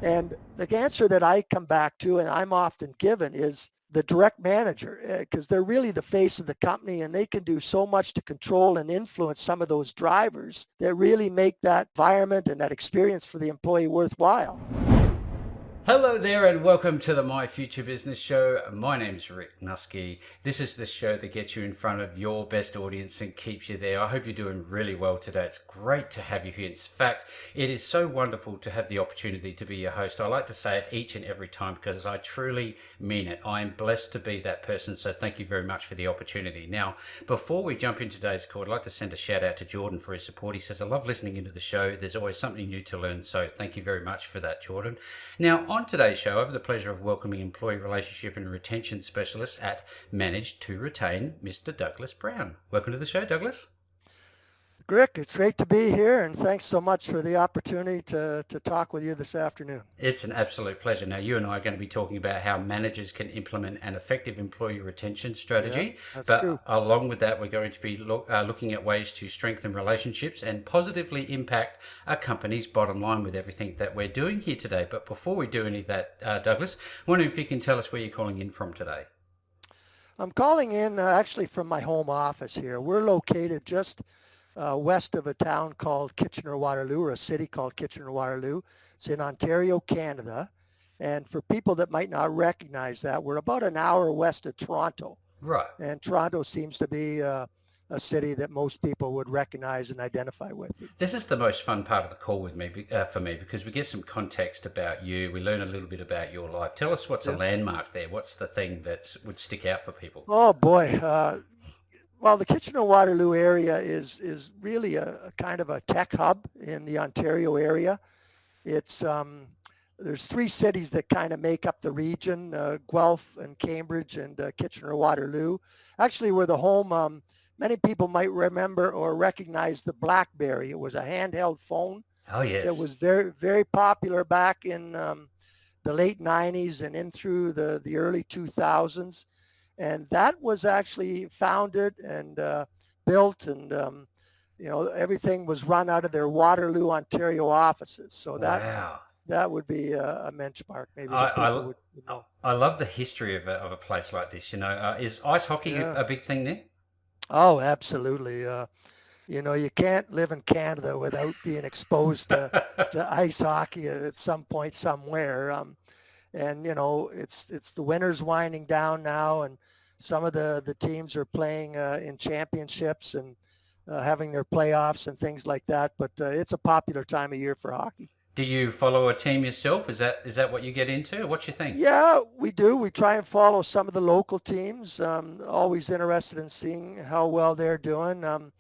And the answer that I come back to, and I'm often given, is the direct manager, because they're really the face of the company, and they can do so much to control and influence some of those drivers that really make that environment and that experience for the employee worthwhile. Hello there and welcome to the My Future Business Show. My name's Rick Nuske. This is the show that gets you in front of your best audience and keeps you there. I hope you're doing really well today. It's great to have you here. In fact, it is so wonderful to have the opportunity to be your host. I like to say it each and every time because I truly mean it. I am blessed to be that person, so thank you very much for the opportunity. Now, before we jump into today's call, I'd like to send a shout out to Jordan for his support. He says, I love listening into the show. There's always something new to learn, so thank you very much for that, Jordan. Now, on today's show, I have the pleasure of welcoming Employee Relationship and Retention Specialist at Manage to Retain, Mr. Douglas Brown. Welcome to the show, Douglas. Rick, it's great to be here, and thanks so much for the opportunity to talk with you this afternoon. It's an absolute pleasure. Now, you and I are going to be talking about how managers can implement an effective employee retention strategy. Yeah, that's true. But along with that, we're going to be looking at ways to strengthen relationships and positively impact a company's bottom line with everything that we're doing here today. But before we do any of that, Douglas, wondering if you can tell us where you're calling in from today. I'm calling in actually from my home office here. We're located just west of a town called Kitchener-Waterloo, or a city called Kitchener-Waterloo. It's in Ontario, Canada. And for people that might not recognize that, we're about an hour west of Toronto. Right. And Toronto seems to be a city that most people would recognize and identify with. This is the most fun part of the call with me, for me, because we get some context about you. We learn a little bit about your life. Tell us what's a landmark there. What's the thing that would stick out for people? Oh boy. Well, the Kitchener-Waterloo area is really a kind of a tech hub in the Ontario area. It's there's three cities that kind of make up the region: Guelph and Cambridge and Kitchener-Waterloo. Actually, we're the home. Many people might remember or recognize the BlackBerry. It was a handheld phone. Oh, yes. It was very, very popular back in the late 90s and in through the early 2000s. And that was actually founded and built, and everything was run out of their Waterloo, Ontario offices. So Wow. that would be a benchmark, maybe I, that people I, would know. I love the history of a place like this. Is ice hockey Yeah. a big thing there? Oh, absolutely. You can't live in Canada without being exposed to ice hockey at some point somewhere. And it's the winter's winding down now, and some of the teams are playing in championships and having their playoffs and things like that. But it's a popular time of year for hockey. Do you follow a team yourself? Is that what you get into? What you think? Yeah, we do. We try and follow some of the local teams. Always interested in seeing how well they're doing. On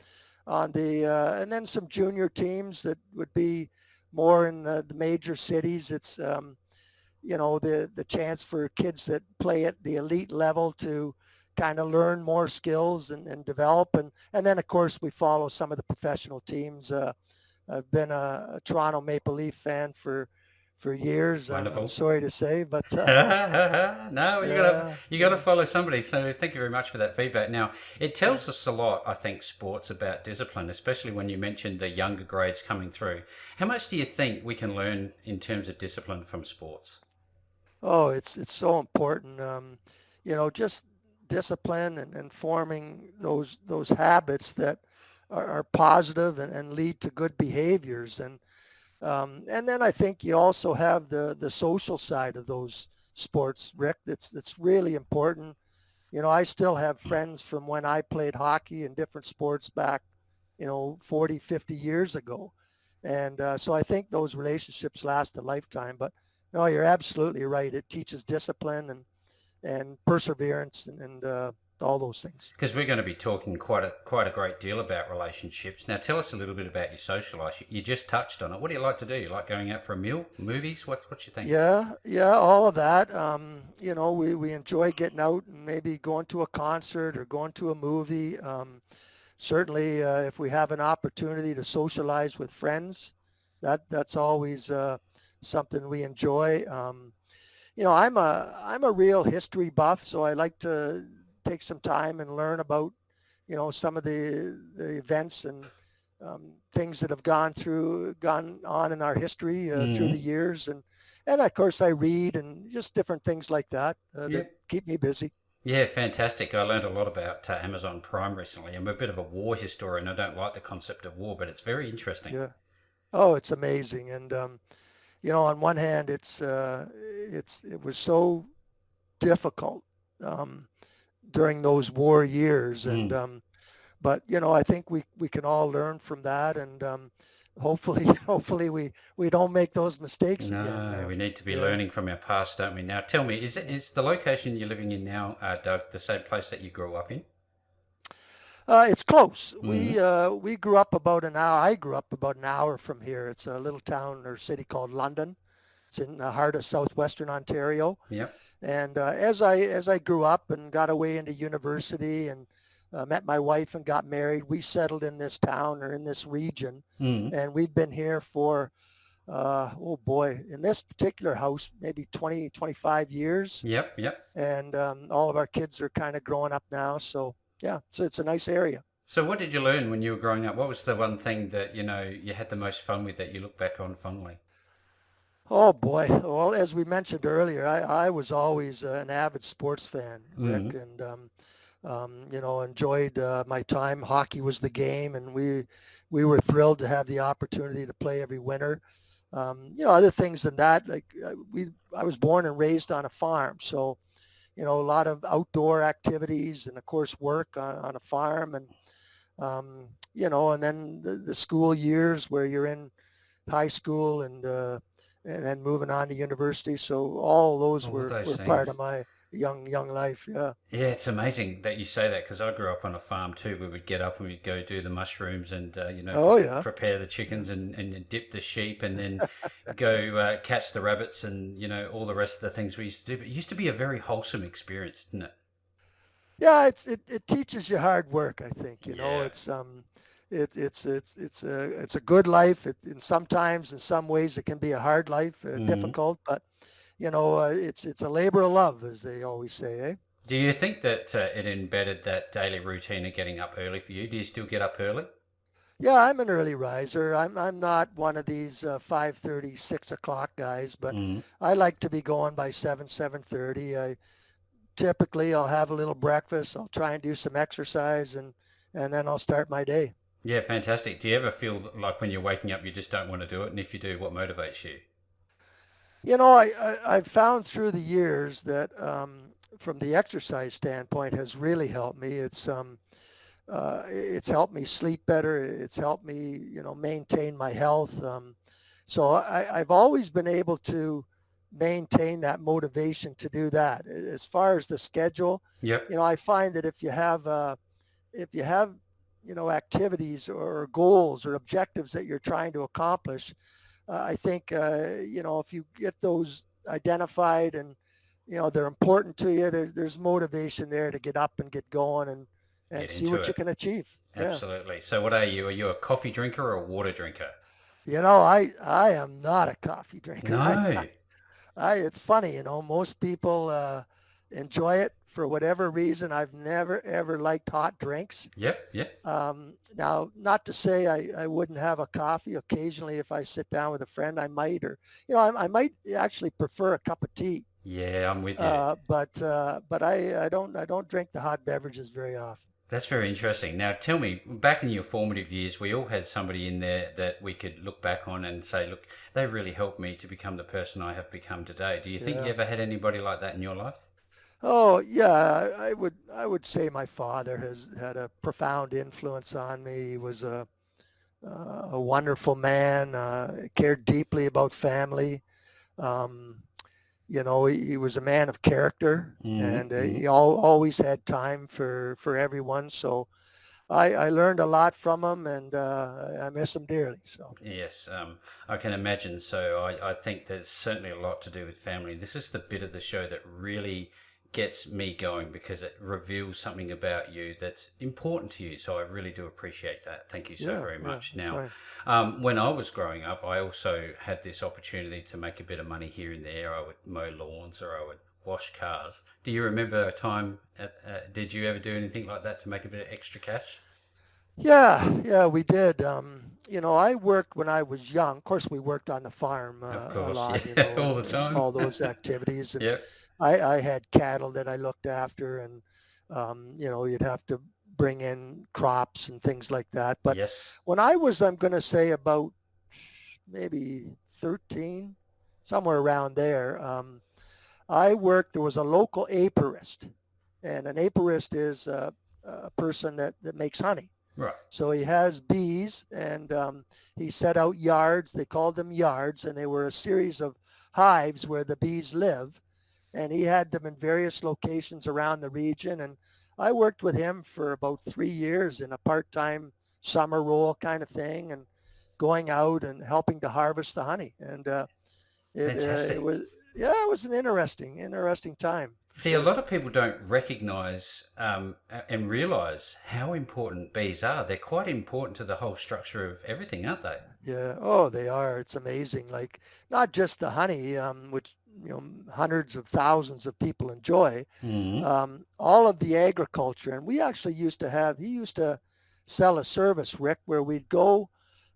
the and then some junior teams that would be more in the major cities. It's the chance for kids that play at the elite level to kind of learn more skills and develop. And then, of course, we follow some of the professional teams. I've been a Toronto Maple Leaf fan for years. Wonderful. I'm sorry to say, but no, you gotta follow somebody. So thank you very much for that feedback. Now, it tells us a lot, I think, sports about discipline, especially when you mentioned the younger grades coming through. How much do you think we can learn in terms of discipline from sports? Oh, it's so important. Just discipline and forming those habits that are positive and lead to good behaviors. And then I think you also have the social side of those sports, Rick. That's really important. I still have friends from when I played hockey and different sports back, 40, 50 years ago. And so I think those relationships last a lifetime. But no, you're absolutely right. It teaches discipline and perseverance and all those things. Because we're going to be talking quite a great deal about relationships. Now, tell us a little bit about your social life. You just touched on it. What do you like to do? You like going out for a meal, movies? What you think? Yeah, all of that. We enjoy getting out and maybe going to a concert or going to a movie. Certainly, if we have an opportunity to socialize with friends, that's always something we enjoy. I'm a real history buff, so I like to take some time and learn about, some of the events and things that have gone on in our history through the Mm. years, and of course I read and just different things like that that Yep. keep me busy. Yeah, fantastic. I learned a lot about Amazon Prime recently. I'm a bit of a war historian. I don't like the concept of war, but it's very interesting. Yeah. Oh, it's amazing, and on one hand, it was so difficult um, during those war years, and Mm. but I think we can all learn from that, and hopefully hopefully we don't make those mistakes again. No, we need to be Yeah. learning from our past, don't we? Now, tell me, Yeah. is the location you're living in now, Doug, the same place that you grew up in? It's close. Mm. We grew up about an hour. I grew up about an hour from here. It's a little town or city called London. It's in the heart of southwestern Ontario. Yep. And as I grew up and got away into university and met my wife and got married, we settled in this town or in this region, Mm. and we've been here for oh boy, in this particular house maybe 20, 25 years, Yep. Yep. and all of our kids are kind of growing up now. So yeah, so it's a nice area. So, what did you learn when you were growing up? What was the one thing that you had the most fun with that you look back on fondly? Oh boy. Well, as we mentioned earlier, I was always an avid sports fan, Rick, Mm. and enjoyed my time. Hockey was the game, and we were thrilled to have the opportunity to play every winter. Other things than that, like I was born and raised on a farm, so a lot of outdoor activities, and of course work on a farm, and then the school years where you're in high school and then moving on to university. So all those All those were part of things. my young life. Yeah. Yeah, it's amazing that you say that because I grew up on a farm too. We would get up and we'd go do the mushrooms and Oh yeah. prepare the Yeah. chickens and dip the sheep and then go catch the rabbits and all the rest of the things we used to do. But it used to be a very wholesome experience, didn't it? Yeah, it teaches you hard work. I think Yeah. it's a good life. And sometimes in some ways it can be a hard life, Mm. difficult, but it's a labor of love, as they always say, eh? Do you think that it embedded that daily routine of getting up early for you? Do you still get up early? Yeah, I'm an early riser. I'm not one of these 5:30, 6 o'clock guys, but Mm. I like to be going by 7:30. I typically I'll have a little breakfast. I'll try and do some exercise, and then I'll start my day. Yeah, fantastic. Do you ever feel like when you're waking up you just don't want to do it? And if you do, what motivates you? I've found through the years that from the exercise standpoint has really helped me. It's helped me sleep better. It's helped me, maintain my health. So I've always been able to maintain that motivation to do that. As far as the schedule, Yep. I find that if you have activities or goals or objectives that you're trying to accomplish, I think if you get those identified and they're important to you, there's motivation there to get up and get going and Get see into what you it. can achieve. Yeah. Absolutely. So, what are you? Are you a coffee drinker or a water drinker? I am not a coffee drinker. No. It's funny, most people enjoy it for whatever reason. I've never ever liked hot drinks. Yep. Yep. Now, not to say I wouldn't have a coffee occasionally if I sit down with a friend. I might, or I might actually prefer a cup of tea. Yeah, I'm with you. But I don't drink the hot beverages very often. That's very interesting. Now, tell me, back in your formative years, we all had somebody in there that we could look back on and say, look, they really helped me to become the person I have become today. Do you think you Yeah. ever had anybody like that in your life? Oh yeah, I would say my father has had a profound influence on me. He was a wonderful man, cared deeply about family. Um, he was a man of character, and Mm-hmm. he always had time for everyone. So I learned a lot from him, and I miss him dearly. So Yes, I can imagine. So I think there's certainly a lot to do with family. This is the bit of the show that really gets me going because it reveals something about you that's important to you. So I really do appreciate that. Thank you so yeah, very yeah, much. Now, right. when I was growing up, I also had this opportunity to make a bit of money here and there. I would mow lawns or I would wash cars. Do you remember a time, did you ever do anything like that to make a bit of extra cash? Yeah, we did. I worked when I was young. Of course, we worked on the farm Of a course, lot, yeah, all the and time. all those activities. And Yep. I had cattle that I looked after, and you'd have to bring in crops and things like that. But Yes. when I was, I'm going to say about maybe 13, somewhere around there, I worked. There was a local apiarist, and an apiarist is a person that makes honey. Right. So he has bees, and he set out yards. They called them yards, and they were a series of hives where the bees live. And he had them in various locations around the region. And I worked with him for about 3 years in a part-time summer role kind of thing, and going out and helping to harvest the honey. And it Fantastic. was, yeah, it was an interesting time for See, a sure. lot of people don't recognize and realize how important bees are. They're quite important to the whole structure of everything, aren't they? Yeah. Oh, they are. It's amazing. Like not just the honey, which hundreds of thousands of people enjoy. Mm. All of the agriculture, and we actually used to have. He used to sell a service, Rick, where we'd go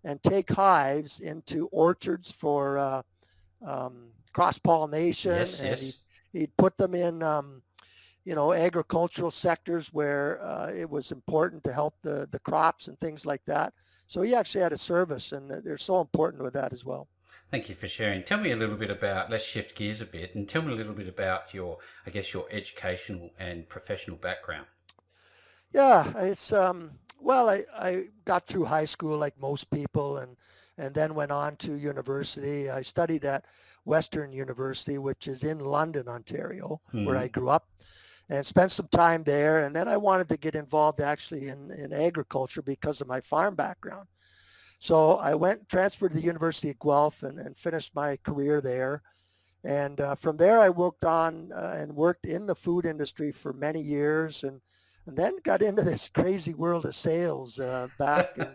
and take hives into orchards for cross pollination, Yes, and he'd yes. he'd put them in. Agricultural sectors where it was important to help the crops and things like that. So he actually had a service, and they're so important with that as well. Thank you for sharing. Tell me a little bit about, let's shift gears a bit and tell me a little bit about your, I guess, your educational and professional background. Yeah, it's well, I got through high school like most people, and then went on to university. I studied at Western University, which is in London, Ontario, where I Mm. grew up, and spent some time there. And then I wanted to get involved actually in agriculture because of my farm background. So I went transferred to the University of Guelph and finished my career there. And from there, I worked on and worked in the food industry for many years, and then got into this crazy world of sales back in,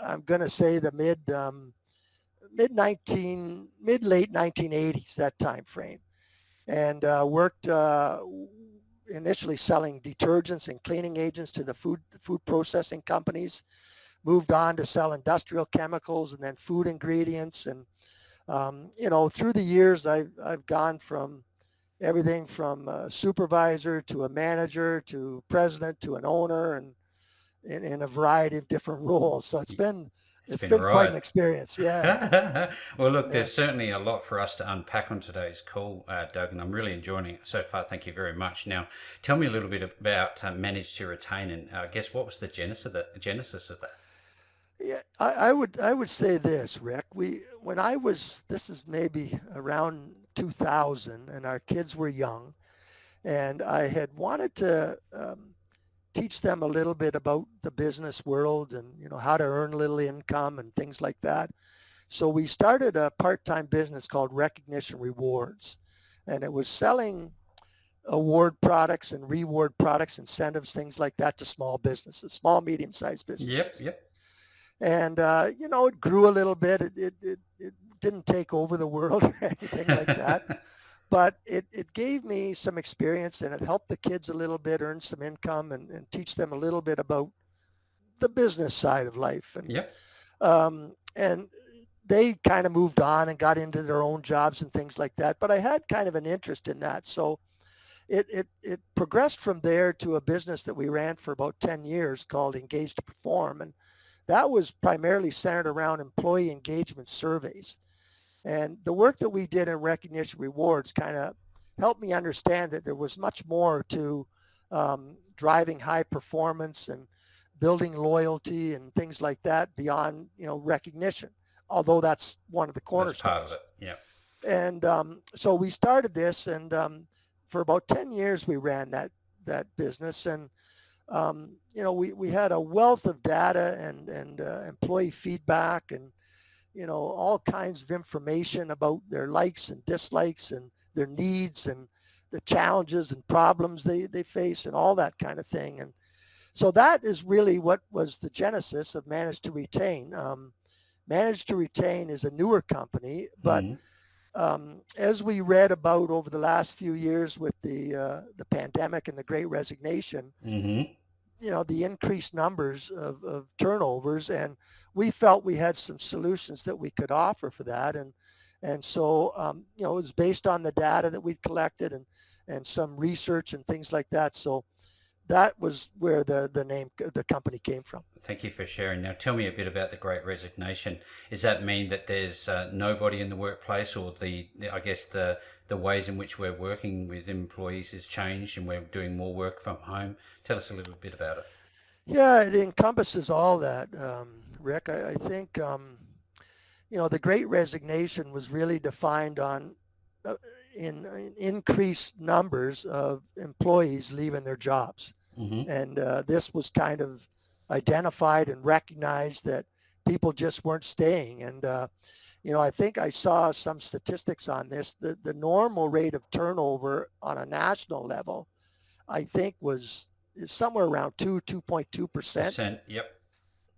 I'm going to say, the mid late 1980s, that time frame, and worked initially selling detergents and cleaning agents to the food processing companies. Moved on to sell industrial chemicals and then food ingredients, and through the years, I've gone from everything from a supervisor to a manager to president to an owner, and in a variety of different roles. So It's it's been a been quite an ride. experience. Yeah, Well, look, yeah, there's certainly a lot for us to unpack on today's call, Doug, and I'm really enjoying it so far. Thank you very much. Now, tell me a little bit about Manage to Retain, and I guess what was the genesis of that? yeah. I would say this, Rick. When I was, this is maybe around 2000, and our kids were young, and I had wanted to teach them a little bit about the business world, and how to earn a little income and things like that. So we started a part-time business called Recognition Rewards, and it was selling award products and reward products, incentives, things like that to small businesses, small, medium-sized Yep, businesses. yep. And it grew a little bit. It didn't take over the world or anything like that, but it gave me some experience, and it helped the kids a little bit earn some income, and teach them a little bit about the business side of life. Yep. And they kind of moved on and got into their own jobs and things like that. But I had kind of an interest in that. So it progressed from there to a business that we ran for about 10 years called Engage to Perform. And that was primarily centered around employee engagement surveys. And the work that we did in Recognition Rewards kind of helped me understand that there was much more to driving high performance and building loyalty and things like that beyond, recognition, although that's one of the That's part of cornerstones. it. Yep. And so we started this, and for about 10 years we ran that business. And we had a wealth of data and employee feedback, and all kinds of information about their likes and dislikes and their needs and the challenges and problems they face and all that kind of thing. And so that is really what was the genesis of Manage to Retain. Manage to Retain is a newer company, but Mm. as we read about over the last few years with the pandemic and the Great Resignation, Mm-hmm. the increased numbers of turnovers, and we felt we had some solutions that we could offer for that. And so, it was based on the data that we'd collected and some research and things like that. So that was where the name, the company came from. Thank you for sharing. Now, tell me a bit about the Great Resignation. Does that mean that there's nobody in the workplace, or I guess the ways in which we're working with employees has changed, and we're doing more work from home? Tell us a little bit about it. Yeah, it encompasses all that, Rick. I think, the Great Resignation was really defined on uh, in increased numbers of employees leaving their jobs. Mm-hmm. And this was kind of identified and recognized that people just weren't staying. And, I think I saw some statistics on this. The normal rate of turnover on a national level, I think was somewhere around 2.2%. Percent. Yep.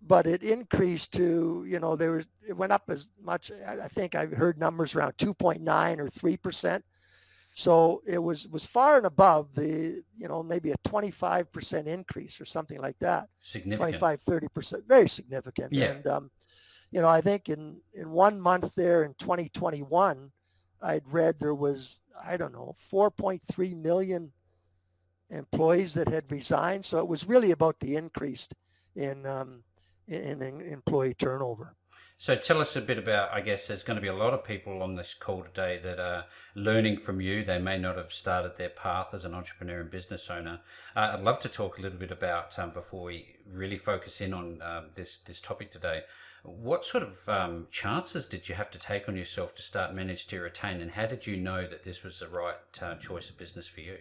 But it increased to, it went up as much. I think I heard numbers around 2.9 or 3%. So it was far and above the, maybe a 25% increase or something like that. Significant. 25, 30%, very significant. Yeah. And, I think in 1 month there in 2021, I'd read there was, I don't know, 4.3 million employees that had resigned. So it was really about the increase in, in employee turnover. So tell us a bit about, I guess there's going to be a lot of people on this call today that are learning from you. They may not have started their path as an entrepreneur and business owner. I'd love to talk a little bit about, before we really focus in on this topic today, what sort of chances did you have to take on yourself to start Manage to Retain, and how did you know that this was the right choice of business for you?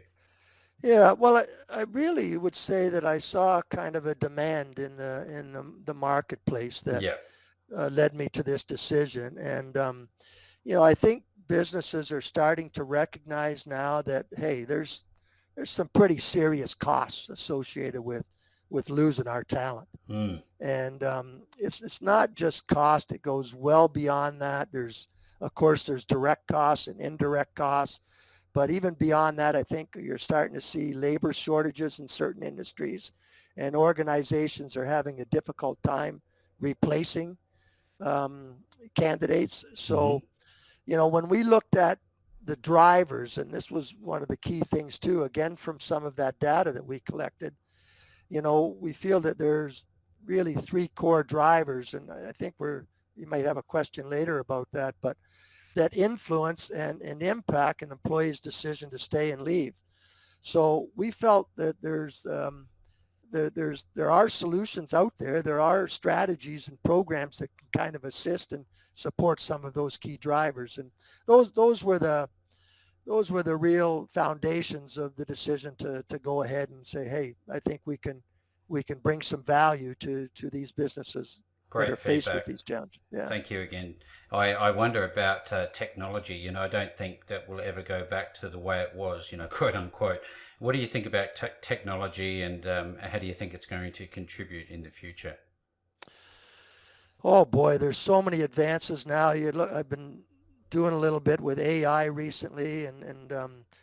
Yeah, well, I really would say that I saw kind of a demand in the marketplace that Yeah. led me to this decision. And I think businesses are starting to recognize now that, hey, there's some pretty serious costs associated with losing our talent. Mm. And it's not just cost; it goes well beyond that. Of course, there's direct costs and indirect costs. But even beyond that, I think you're starting to see labor shortages in certain industries, and organizations are having a difficult time replacing um, candidates. Mm-hmm. So, when we looked at the drivers, and this was one of the key things too, again, from some of that data that we collected, we feel that there's really three core drivers. And I think you might have a question later about that, but that influence and impact an employee's decision to stay and leave. So we felt that there are solutions out there. There are strategies and programs that can kind of assist and support some of those key drivers. And those were the real foundations of the decision to go ahead and say, hey, I think we can bring some value to these businesses that are Great faced with feedback. these challenges. Yeah. Thank you again. I wonder about technology. I don't think that will ever go back to the way it was, quote unquote. What do you think about technology, and how do you think it's going to contribute in the future? Oh boy, there's so many advances now. I've been doing a little bit with AI recently and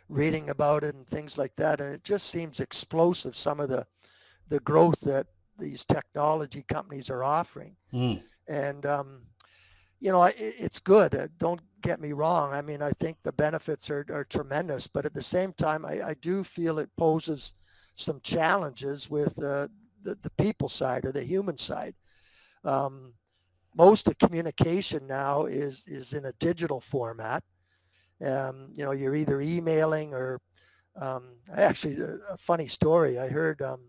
reading about it and things like that, and it just seems explosive. Some of the growth that these technology companies are offering, Mm. and it's good. Don't get me wrong. I mean, I think the benefits are tremendous, but at the same time, I do feel it poses some challenges with the people side or the human side. Um, Most of communication now is in a digital format. You're either emailing or actually a funny story. I heard of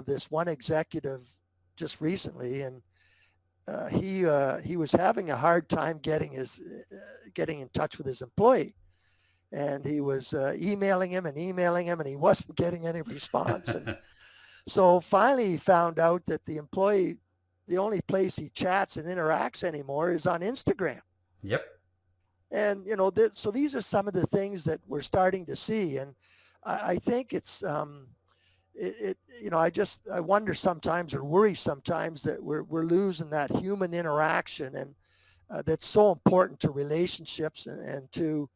this one executive just recently, and he was having a hard time getting in touch with his employee, and he was emailing him, and he wasn't getting any response. And so finally, he found out that the only place he chats and interacts anymore is on Instagram. Yep. And so these are some of the things that we're starting to see, and I think it's I wonder sometimes or worry sometimes that we're losing that human interaction, and that's so important to relationships and to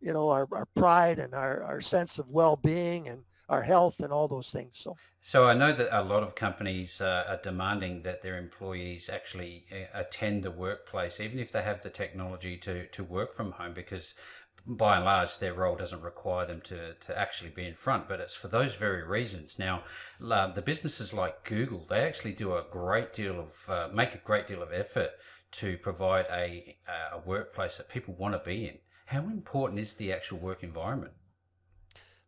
our pride and our sense of well-being and our health and all those things. So. So I know that a lot of companies are demanding that their employees actually attend the workplace, even if they have the technology to work from home, because by and large their role doesn't require them to actually be in front. But it's for those very reasons. Now, the businesses like Google, they actually do a great deal of make a great deal of effort to provide a workplace that people want to be in. How important is the actual work environment?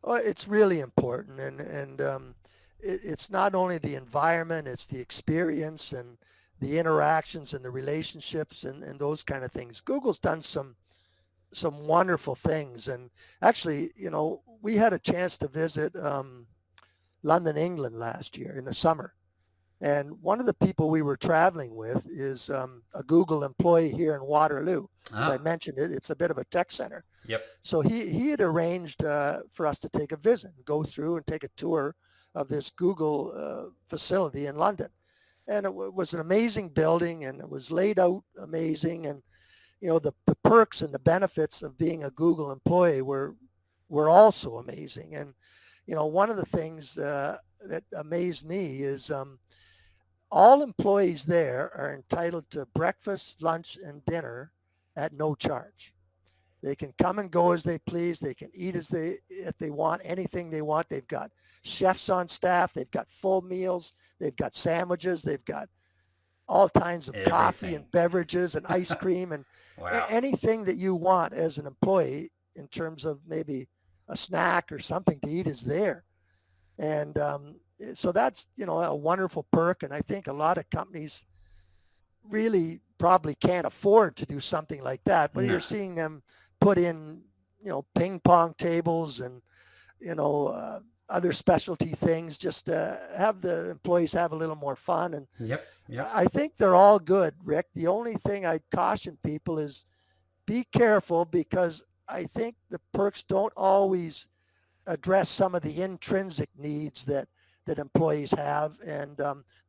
Well, it's really important, and it's not only the environment, it's the experience and the interactions and the relationships and those kind of things. Google's done some wonderful things, and actually, we had a chance to visit London, England last year in the summer. And one of the people we were traveling with is a Google employee here in Waterloo. As I Ah, mentioned, it's a bit of a tech center. yep. So he had arranged for us to take a visit, go through and take a tour of this Google facility in London. And it was an amazing building, and it was laid out amazing. And the perks and the benefits of being a Google employee were also amazing. And one of the things that amazed me is all employees there are entitled to breakfast, lunch, and dinner at no charge. They can come and go as they please. They can eat if they want, anything they want. They've got chefs on staff. They've got full meals. They've got sandwiches. They've got all kinds of coffee Everything. and beverages and ice cream and Wow. anything that you want as an employee in terms of maybe a snack or something to eat is there. And so that's, a wonderful perk. And I think a lot of companies really probably can't afford to do something like that, but you're No. seeing them put in, ping pong tables and, you know, uh, other specialty things just to have the employees have a little more fun. And Yep. Yep. I think they're all good, Rick. The only thing I'd caution people is be careful because I think the perks don't always address some of the intrinsic needs that employees have and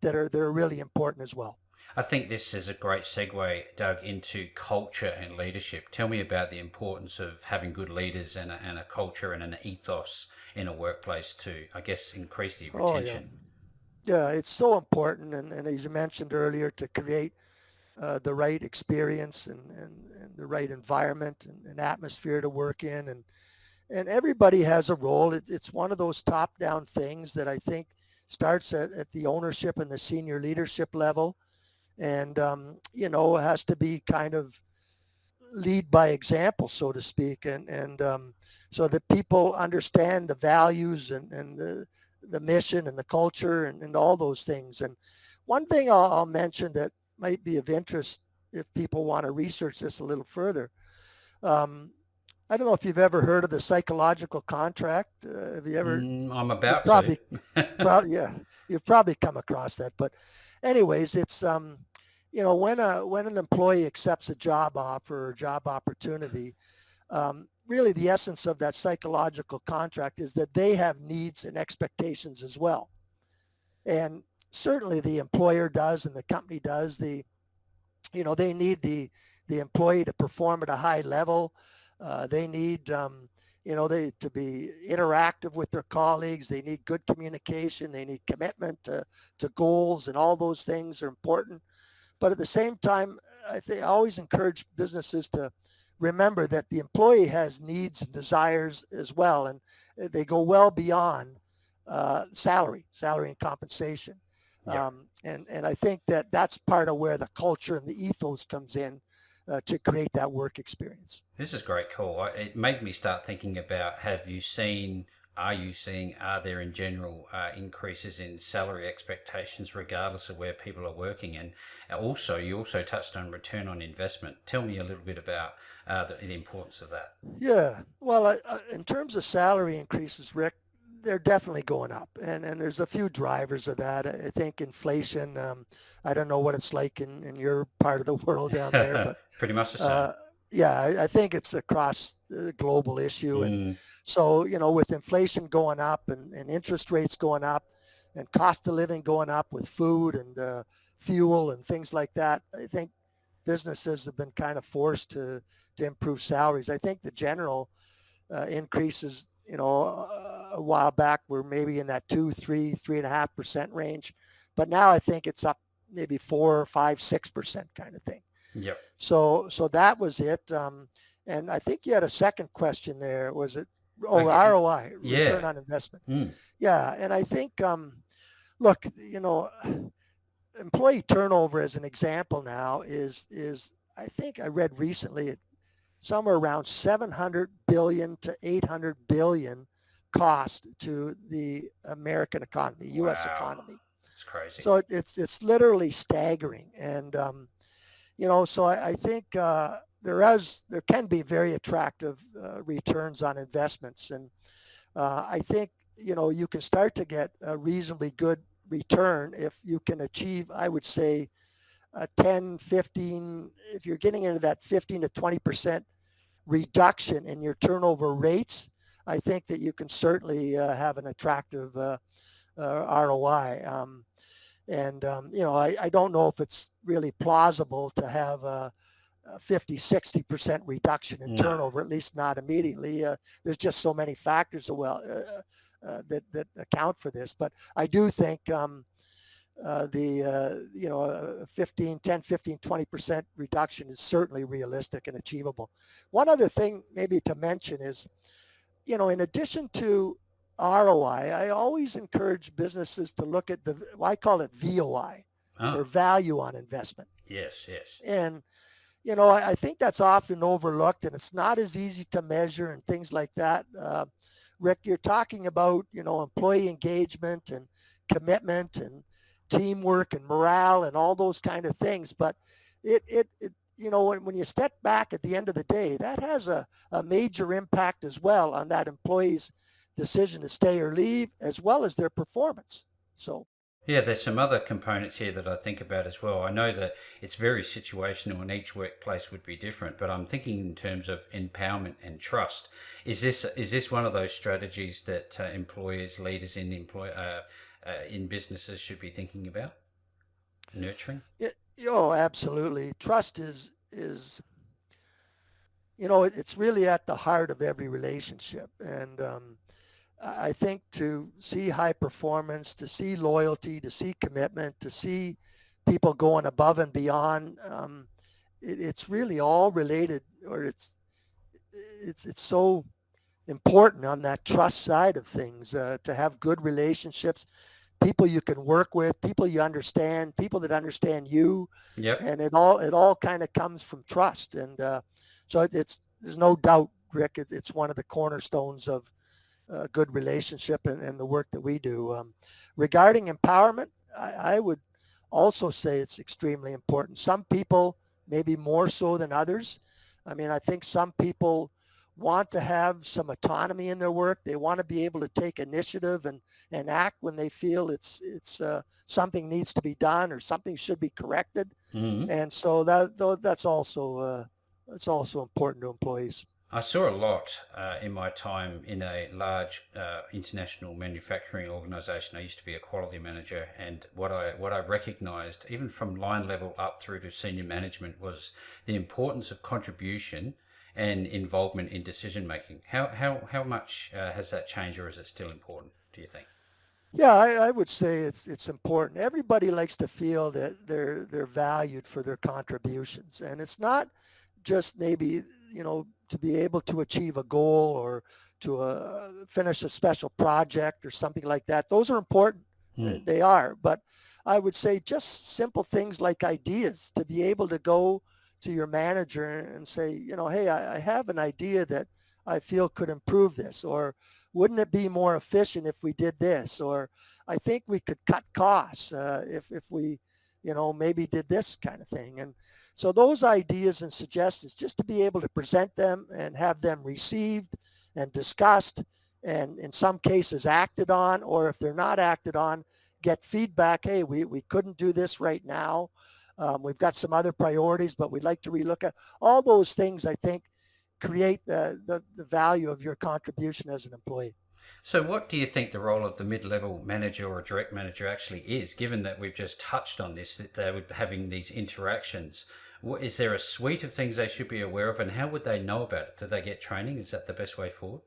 that are really important as well. I think this is a great segue, Doug, into culture and leadership. Tell me about the importance of having good leaders and a culture and an ethos in a workplace to, I guess, increase the Oh yeah, retention. yeah. It's so important, and as you mentioned earlier, to create the right experience and the right environment and atmosphere to work in, and everybody has a role. It's one of those top-down things that I think starts at the ownership and the senior leadership level, and has to be kind of lead by example, so to speak, and so that people understand the values and the mission and the culture and all those things. And one thing I'll mention that might be of interest if people want to research this a little further. Um, I don't know if you've ever heard of the psychological contract. Have you ever? I'm You've about to. probably, yeah, you've probably come across that. But anyways, it's when an employee accepts a job offer or job opportunity, really the essence of that psychological contract is that they have needs and expectations as well. And certainly the employer does and the company does. They need the employee to perform at a high level. They need they to be interactive with their colleagues. They need good communication. They need commitment to goals, and all those things are important. But at the same time, I think I always encourage businesses to remember that the employee has needs and desires as well, and they go well beyond salary and compensation. Yep. And I think that that's part of where the culture and the ethos comes in to create that work experience. This is great, cool. It made me start thinking about are there in general increases in salary expectations regardless of where people are working? And also, you also touched on return on investment. Tell me a little bit about the importance of that. Yeah. Well, in terms of salary increases, Rick, they're definitely going up, and there's a few drivers of that. I think inflation. I don't know what it's like in your part of the world down there, but Pretty much the same. uh, yeah, I think it's across the global issue, and Mm, so with inflation going up and interest rates going up, and cost of living going up with food and fuel and things like that, I think businesses have been kind of forced to improve salaries. I think the general increases, a while back were maybe in that 3.5% range, but now I think it's up maybe 4, 5, 6% kind of thing. Yep. So that was it. And I think you had a second question there. Was it? I Oh, get, ROI, yeah. return on investment. Mm. Yeah, and I think look, employee turnover as an example now is I think I read recently somewhere around 700 billion to 800 billion cost to the American economy, U.S. Wow. economy. It's crazy. So it's literally staggering, and so I think there can be very attractive returns on investments, and I think you can start to get a reasonably good return if you can achieve, I would say, 10, 15, if you're getting into that 15 to 20% reduction in your turnover rates, I think that you can certainly have an attractive ROI. I don't know if it's really plausible to have a 50, 60% reduction in No. turnover, at least not immediately. There's just so many factors that account for this. But I do think the 15, 10, 15, 20% reduction is certainly realistic and achievable. One other thing maybe to mention is, in addition to ROI, I always encourage businesses to look at I call it VOI, Oh, or value on investment. yes, yes. And, I think that's often overlooked, and it's not as easy to measure and things like that. Rick, you're talking about, employee engagement and commitment and teamwork and morale and all those kind of things. But when you step back at the end of the day, that has a major impact as well on that employee's decision to stay or leave, as well as their performance. So, Yeah, there's some other components here that I think about as well. I know that it's very situational and each workplace would be different, but I'm thinking in terms of empowerment and trust. Is this one of those strategies that employers, leaders in businesses should be thinking about? Nurturing? absolutely. Trust is it's really at the heart of every relationship. And I think to see high performance, to see loyalty, to see commitment, to see people going above and beyond, it's really all related, or it's so important on that trust side of things, to have good relationships, people you can work with, people you understand, people that understand you, Yep. and it all kind of comes from trust. And so there's no doubt, Rick, it's one of the cornerstones of a good relationship and the work that we do. Regarding empowerment, I would also say it's extremely important. Some people maybe more so than others. I mean, I think some people want to have some autonomy in their work. They want to be able to take initiative and act when they feel it's something needs to be done or something should be corrected. Hmm. And so that's also important to employees. I saw a lot in my time in a large international manufacturing organisation. I used to be a quality manager, and what I recognised, even from line level up through to senior management, was the importance of contribution and involvement in decision making. How much has that changed, or is it still important? Do you think? Yeah, I would say it's important. Everybody likes to feel that they're valued for their contributions, and it's not just maybe to be able to achieve a goal or to finish a special project or something like that. Those are important. Hmm. They are, but I would say just simple things like ideas, to be able to go to your manager and say, hey, I have an idea that I feel could improve this, or wouldn't it be more efficient if we did this, or I think we could cut costs if we maybe did this kind of thing. And so those ideas and suggestions, just to be able to present them and have them received and discussed, and in some cases acted on, or if they're not acted on, get feedback. Hey, we couldn't do this right now. We've got some other priorities, but we'd like to relook at all those things. I think create the value of your contribution as an employee. So, what do you think the role of the mid level manager or direct manager actually is, given that we've just touched on this, that they were having these interactions? Is there a suite of things they should be aware of, and how would they know about it? Do they get training? Is that the best way forward?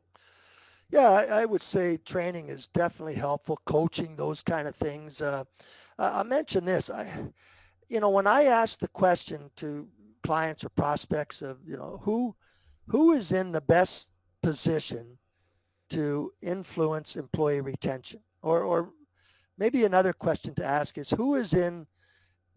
Yeah, I would say training is definitely helpful, coaching, those kind of things. I mentioned this. When I ask the question to clients or prospects of, who is in the best position to influence employee retention, or maybe another question to ask is who is in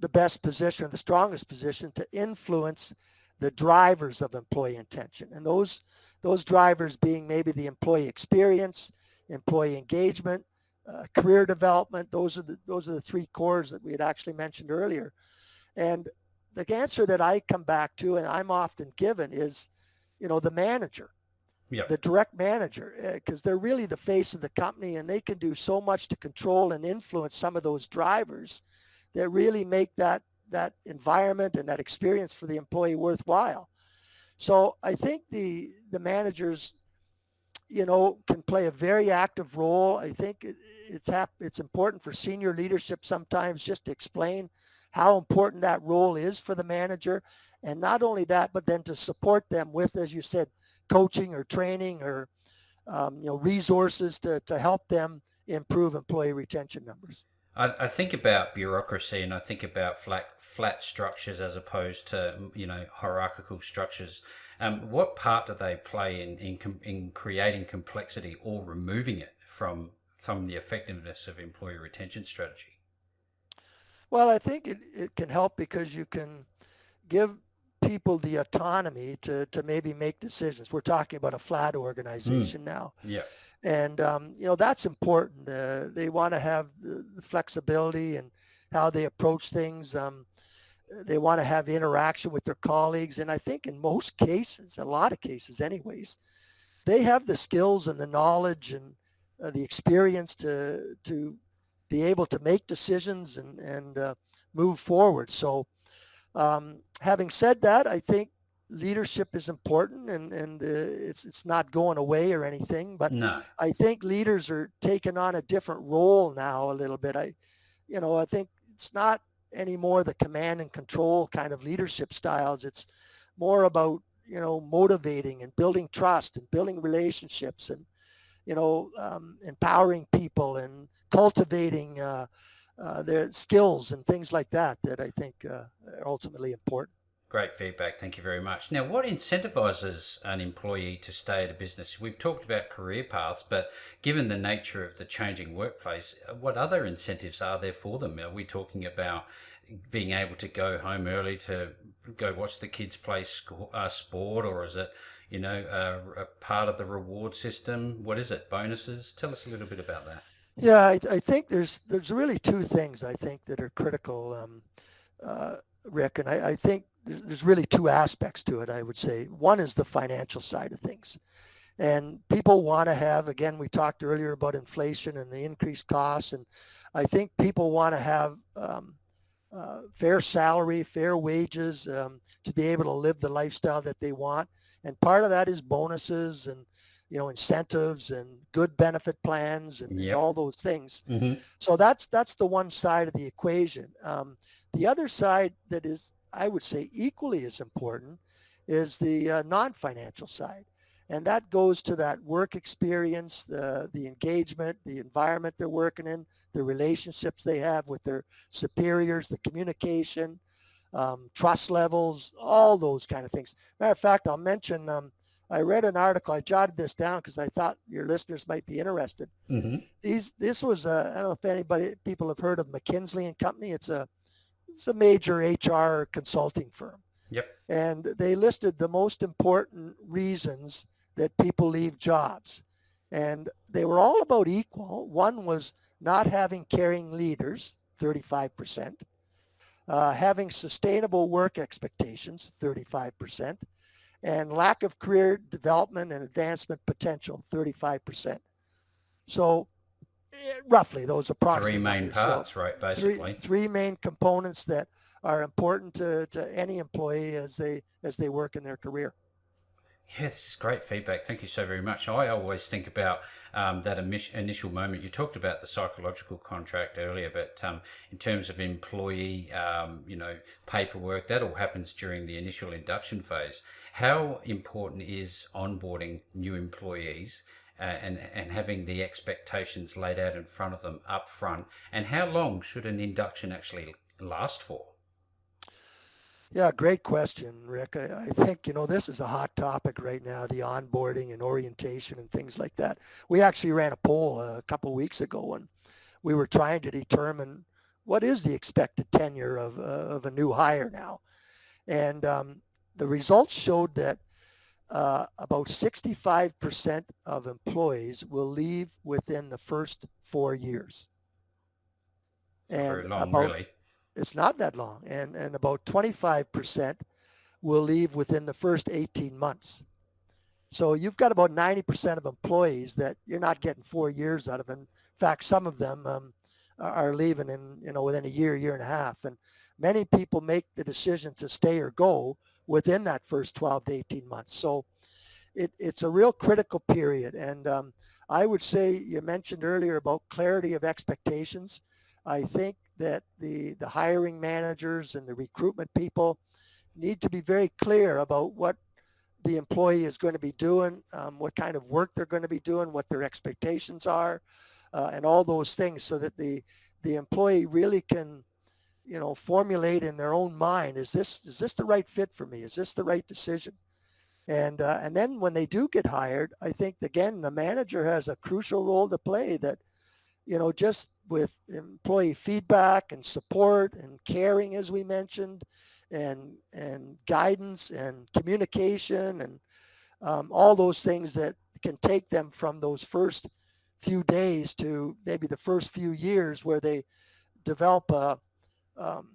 the best position or the strongest position to influence the drivers of employee intention. And those drivers being maybe the employee experience, employee engagement, career development. Those are the three cores that we had actually mentioned earlier. And the answer that I come back to and I'm often given is, the manager, Yep. the direct manager, because they're really the face of the company and they can do so much to control and influence some of those drivers that really make that environment and that experience for the employee worthwhile. So I think the managers, can play a very active role. I think it's important for senior leadership sometimes just to explain how important that role is for the manager, and not only that, but then to support them with, as you said, coaching or training or resources to help them improve employee retention numbers. I think about bureaucracy and I think about flat structures as opposed to hierarchical structures. What part do they play in creating complexity or removing it from the effectiveness of employee retention strategy? Well, I think it can help because you can give people the autonomy to maybe make decisions. We're talking about a flat Mm. organization now. Yeah. And, that's important. They want to have the flexibility and how they approach things. They want to have interaction with their colleagues. And I think in most cases, a lot of cases anyways, they have the skills and the knowledge and the experience to be able to make decisions and move forward. So having said that, I think leadership is important and it's not going away or anything, but No. I think leaders are taking on a different role now a little bit. I think it's not anymore the command and control kind of leadership styles. It's more about, motivating and building trust and building relationships and, empowering people and cultivating their skills and things like that I think are ultimately important. Great feedback. Thank you very much. Now, what incentivizes an employee to stay at a business? We've talked about career paths, but given the nature of the changing workplace, what other incentives are there for them? Are we talking about being able to go home early to go watch the kids play sport, or is it, a part of the reward system? What is it? Bonuses? Tell us a little bit about that. Yeah, I think there's really two things I think that are critical, uh, Rick, and I think there's really two aspects to it. I would say one is the financial side of things. And people want to have, again, we talked earlier about inflation and the increased costs. And I think people want to have fair salary, fair wages to be able to live the lifestyle that they want. And part of that is bonuses and, incentives and good benefit plans and Yep. all those things. Hmm. So that's the one side of the equation. The other side that is, I would say, equally as important is the non-financial side. And that goes to that work experience, the engagement, the environment they're working in, the relationships they have with their superiors, the communication, trust levels, all those kind of things. Matter of fact, I'll mention, I read an article, I jotted this down because I thought your listeners might be interested. Hmm. This was, I don't know if people have heard of McKinsey and Company. It's a major HR consulting firm. Yep. And they listed the most important reasons that people leave jobs. And they were all about equal. One was not having caring leaders, 35%, having sustainable work expectations, 35%, and lack of career development and advancement potential, 35%. So roughly those Three approximate main numbers. So parts, right? three Basically. three main components that are important to any employee as they work in their career. Yeah, this is great feedback. Thank you so very much. I always think about that initial moment. You talked about the psychological contract earlier, but in terms of employee, paperwork, that all happens during the initial induction phase. How important is onboarding new employees and having the expectations laid out in front of them up front? And how long should an induction actually last for? Yeah, great question, Rick. I think, this is a hot topic right now, the onboarding and orientation and things like that. We actually ran a poll a couple of weeks ago, and we were trying to determine what is the expected tenure of a new hire now. And the results showed that about 65% of employees will leave within the first 4 years. Not very And long, about, really. it's not that long. And about 25% will leave within the first 18 months. So you've got about 90% of employees that you're not getting 4 years out of. In fact, some of them are leaving within a year, year and a half. And many people make the decision to stay or go within that first 12 to 18 months. So it's a real critical period. And I would say, you mentioned earlier about clarity of expectations. I think that the hiring managers and the recruitment people need to be very clear about what the employee is going to be doing, what kind of work they're going to be doing, what their expectations are, and all those things, so that the employee really can, formulate in their own mind, is this the right fit for me? Is this the right decision? And then when they do get hired, I think, again, the manager has a crucial role to play, that, just with employee feedback and support and caring, as we mentioned, and guidance and communication and all those things that can take them from those first few days to maybe the first few years, where they develop um,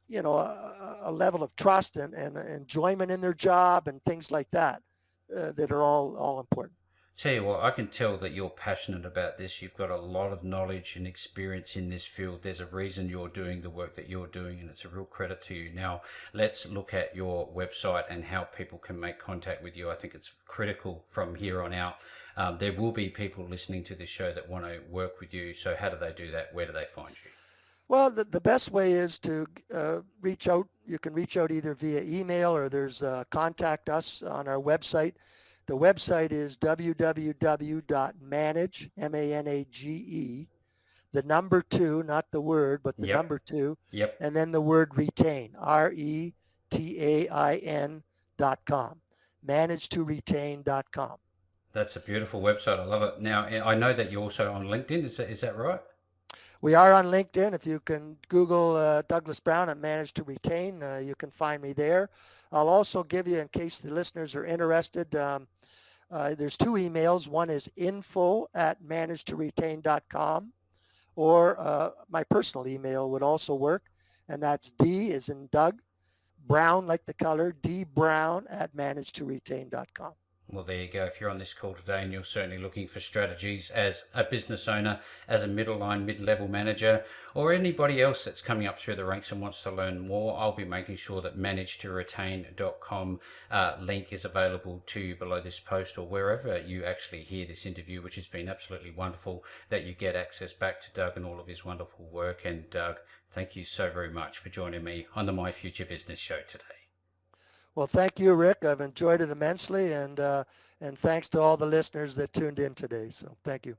a level of trust and enjoyment in their job and things like that, that are all important. Tell you what, I can tell that you're passionate about this. You've got a lot of knowledge and experience in this field. There's a reason you're doing the work that you're doing, and it's a real credit to you. Now, let's look at your website and how people can make contact with you. I think it's critical from here on out. There will be people listening to this show that want to work with you. So, how do they do that? Where do they find you? Well, the best way is to reach out. You can reach out either via email, or there's contact us on our website. The website is www.manage, M-A-N-A-G-E, the number two, not the word, but the Yep. number two, Yep. and then the word retain, RETAIN.com, managetoretain.com. That's a beautiful website. I love it. Now, I know that you're also on LinkedIn. Is that right? We are on LinkedIn. If you can Google Douglas Brown and Manage to Retain, you can find me there. I'll also give you, in case the listeners are interested, there's two emails. One is info@managetoretain.com, or my personal email would also work, and that's D as in Doug, Brown like the color, dbrown@managetoretain.com. Well, there you go. If you're on this call today and you're certainly looking for strategies as a business owner, as a middle line, mid-level manager, or anybody else that's coming up through the ranks and wants to learn more, I'll be making sure that managetoretain.com link is available to you below this post, or wherever you actually hear this interview, which has been absolutely wonderful, that you get access back to Doug and all of his wonderful work. And Doug, thank you so very much for joining me on the My Future Business show today. Well, thank you, Rick. I've enjoyed it immensely, and thanks to all the listeners that tuned in today. So thank you.